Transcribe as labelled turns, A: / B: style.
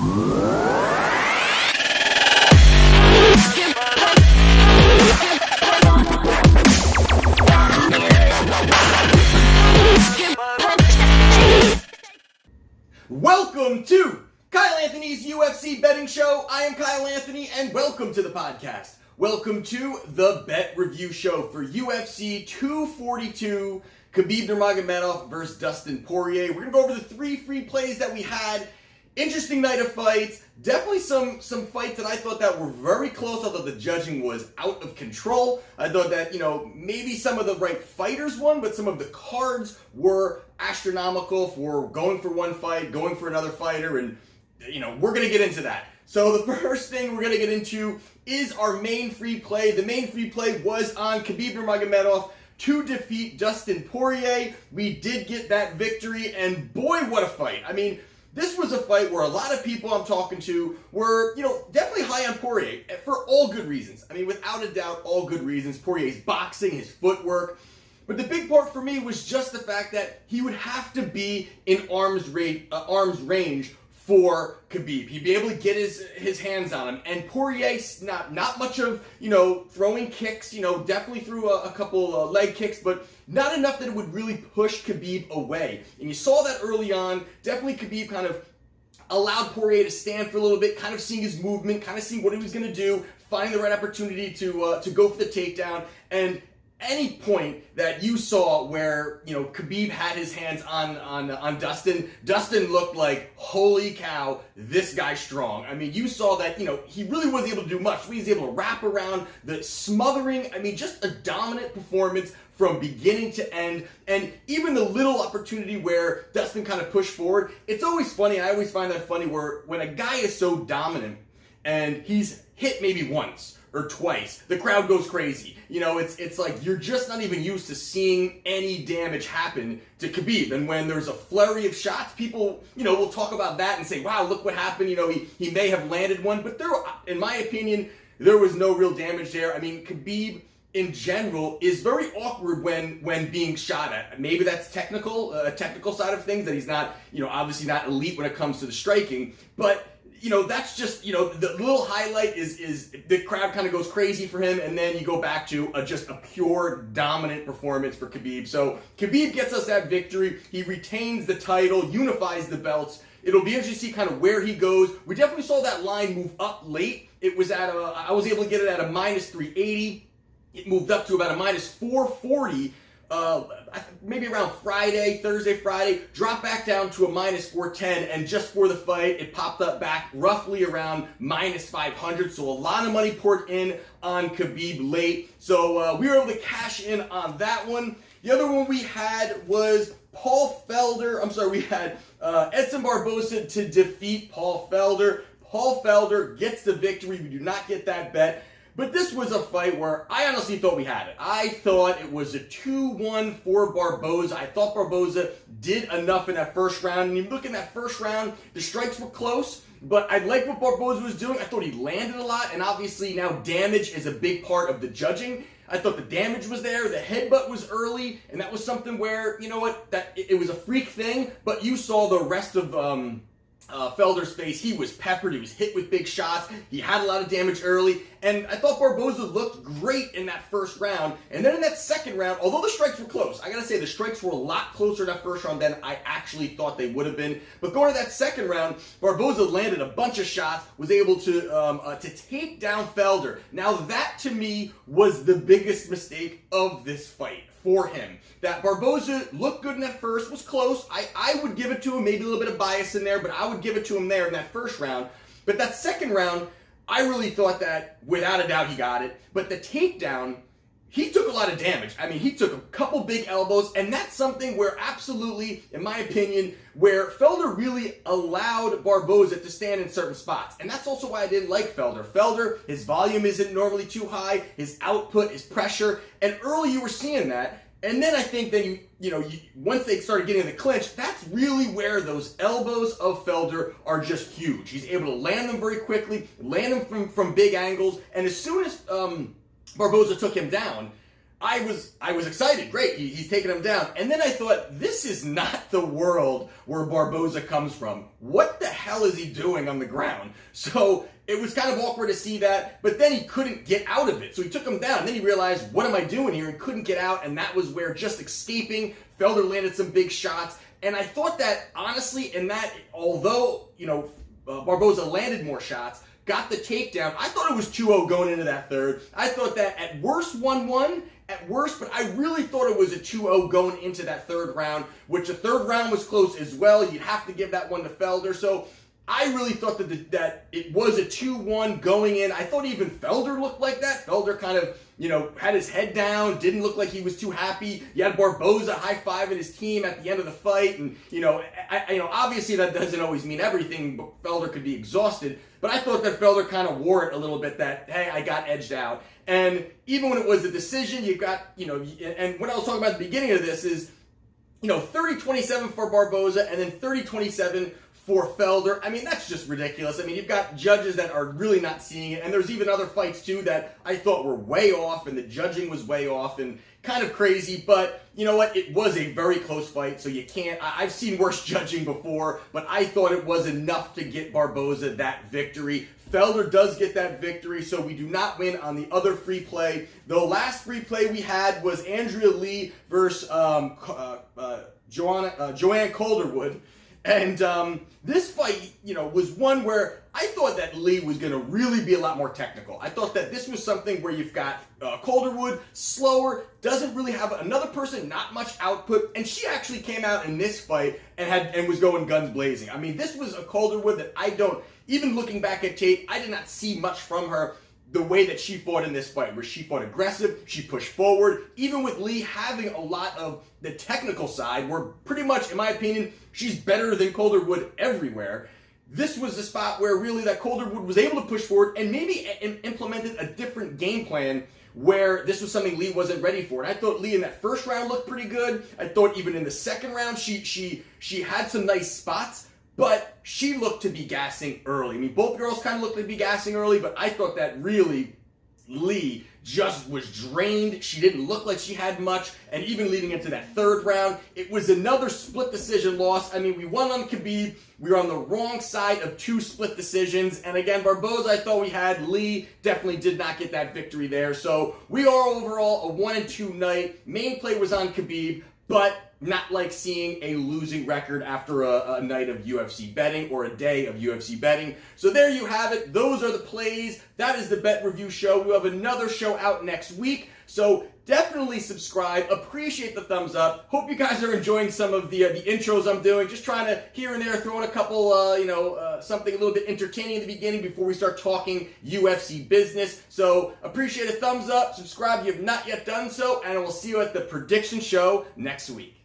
A: Welcome to Kyle Anthony's UFC betting show. I am Kyle Anthony, and welcome to the podcast. Welcome to the bet review show for UFC 242, Khabib Nurmagomedov versus Dustin Poirier. We're going to go over the three free plays that we had. Interesting night of fights. Definitely some fights that I thought that were very close. I thought the judging was out of control. I thought that, maybe some of the right fighters won, but some of the cards were astronomical for going for one fight, going for another fighter, and, we're going to get into that. So the first thing we're going to get into is our main free play. The main free play was on Khabib Nurmagomedov to defeat Dustin Poirier. We did get that victory, and boy, what a fight. I mean, this was a fight where a lot of people I'm talking to were, definitely high on Poirier for all good reasons. I mean, without a doubt, all good reasons. Poirier's boxing, his footwork. But the big part for me was just the fact that he would have to be in arm's range for Khabib. He'd be able to get his hands on him. And Poirier, not much of, throwing kicks, definitely threw a couple leg kicks, but not enough that it would really push Khabib away. And you saw that early on. Definitely Khabib kind of allowed Poirier to stand for a little bit, kind of seeing his movement, kind of seeing what he was going to do, finding the right opportunity to go for the takedown. And any point that you saw where, Khabib had his hands on Dustin looked like, holy cow, this guy's strong. I mean, you saw that, he really wasn't able to do much. He was able to wrap around the smothering. I mean, just a dominant performance from beginning to end. And even the little opportunity where Dustin kind of pushed forward, it's always funny. I always find that funny when a guy is so dominant and he's hit maybe once or twice, the crowd goes crazy. It's like you're just not even used to seeing any damage happen to Khabib. And when there's a flurry of shots, people, will talk about that and say, wow, look what happened. He may have landed one, but in my opinion, there was no real damage there. I mean, Khabib in general is very awkward when being shot at. Maybe that's technical side of things, that he's not, obviously not elite when it comes to the striking, but that's just, the little highlight is the crowd kind of goes crazy for him, and then you go back to just a pure dominant performance for Khabib. So Khabib gets us that victory. He retains the title, unifies the belts. It'll be interesting to see kind of where he goes. We definitely saw that line move up late. It was I was able to get it at a minus 380. It moved up to about a minus 440. Maybe around Thursday, Friday, dropped back down to a minus 410, and just for the fight, it popped up back roughly around minus 500, so a lot of money poured in on Khabib late, so we were able to cash in on that one. The other one we had was we had Edson Barboza to defeat Paul Felder. Paul Felder gets the victory. We do not get that bet. But this was a fight where I honestly thought we had it. I thought it was a 2-1 for Barboza. I thought Barboza did enough in that first round. And you look in that first round, the strikes were close, but I liked what Barboza was doing. I thought he landed a lot, and obviously now damage is a big part of the judging. I thought the damage was there, the headbutt was early, and that was something where, that it was a freak thing, but you saw the rest of Felder's face. He was peppered. He was hit with big shots. He had a lot of damage early. And I thought Barboza looked great in that first round. And then in that second round, although the strikes were close, I got to say the strikes were a lot closer in that first round than I actually thought they would have been. But going to that second round, Barboza landed a bunch of shots, was able to take down Felder. Now that to me was the biggest mistake of this fight for him. That Barboza looked good in that first, was close. I would give it to him, maybe a little bit of bias in there, but I would give it to him there in that first round. But that second round, I really thought that without a doubt he got it. But the takedown, he took a lot of damage. I mean, he took a couple big elbows, and that's something where absolutely, in my opinion, where Felder really allowed Barboza to stand in certain spots. And that's also why I didn't like Felder. Felder, his volume isn't normally too high, his output, his pressure, and early you were seeing that. And then I think that once they started getting in the clinch, that's really where those elbows of Felder are just huge. He's able to land them very quickly, land them from big angles, and as soon as Barboza took him down, I was excited. Great, he's taking him down. And then I thought, this is not the world where Barboza comes from. What the hell is he doing on the ground? So it was kind of awkward to see that, but then he couldn't get out of it. So he took him down, and then he realized, what am I doing here? He couldn't get out, and that was where just escaping, Felder landed some big shots. And I thought that, honestly, in that, although, Barboza landed more shots, got the takedown, I thought it was 2-0 going into that third. I thought that at worst 1-1, at worst, but I really thought it was a 2-0 going into that third round, which the third round was close as well. You'd have to give that one to Felder. So I really thought that it was a 2-1 going in. I thought even Felder looked like that. Felder kind of, had his head down, didn't look like he was too happy. You had Barboza high-fiving his team at the end of the fight, and, obviously that doesn't always mean everything, but Felder could be exhausted. But I thought that Felder kind of wore it a little bit that, hey, I got edged out. And even when it was a decision, you got, and what I was talking about at the beginning of this is, 30-27 for Barboza and then 30-27 for Felder. I mean, that's just ridiculous. I mean, you've got judges that are really not seeing it, and there's even other fights, too, that I thought were way off, and the judging was way off, and kind of crazy, but you know what? It was a very close fight, so you can't... I've seen worse judging before, but I thought it was enough to get Barboza that victory. Felder does get that victory, so we do not win on the other free play. The last free play we had was Andrea Lee versus Joanne Calderwood. And this fight, was one where I thought that Lee was going to really be a lot more technical. I thought that this was something where you've got Calderwood, slower, doesn't really have another person, not much output, and she actually came out in this fight and was going guns blazing. I mean, this was a Calderwood that even looking back at tape, I did not see much from her the way that she fought in this fight, where she fought aggressive, she pushed forward, even with Lee having a lot of the technical side, where pretty much, in my opinion, she's better than Calderwood everywhere. This was the spot where really that Calderwood was able to push forward and maybe implemented a different game plan where this was something Lee wasn't ready for. And I thought Lee in that first round looked pretty good. I thought even in the second round, she had some nice spots, but she looked to be gassing early. I mean, both girls kind of looked to be gassing early, but I thought that really Lee just was drained. She didn't look like she had much, and even leading into that third round, it was another split decision loss. I mean, we won on Khabib. We were on the wrong side of two split decisions, and again, Barboza, I thought we had. Lee definitely did not get that victory there, so we are overall a 1-2 night. Main play was on Khabib, but not like seeing a losing record after a night of UFC betting or a day of UFC betting. So there you have it. Those are the plays. That is the Bet Review Show. We'll have another show out next week. So definitely subscribe. Appreciate the thumbs up. Hope you guys are enjoying some of the intros I'm doing. Just trying to here and there throw in a couple, something a little bit entertaining in the beginning before we start talking UFC business. So appreciate a thumbs up. Subscribe if you have not yet done so. And I will see you at the prediction show next week.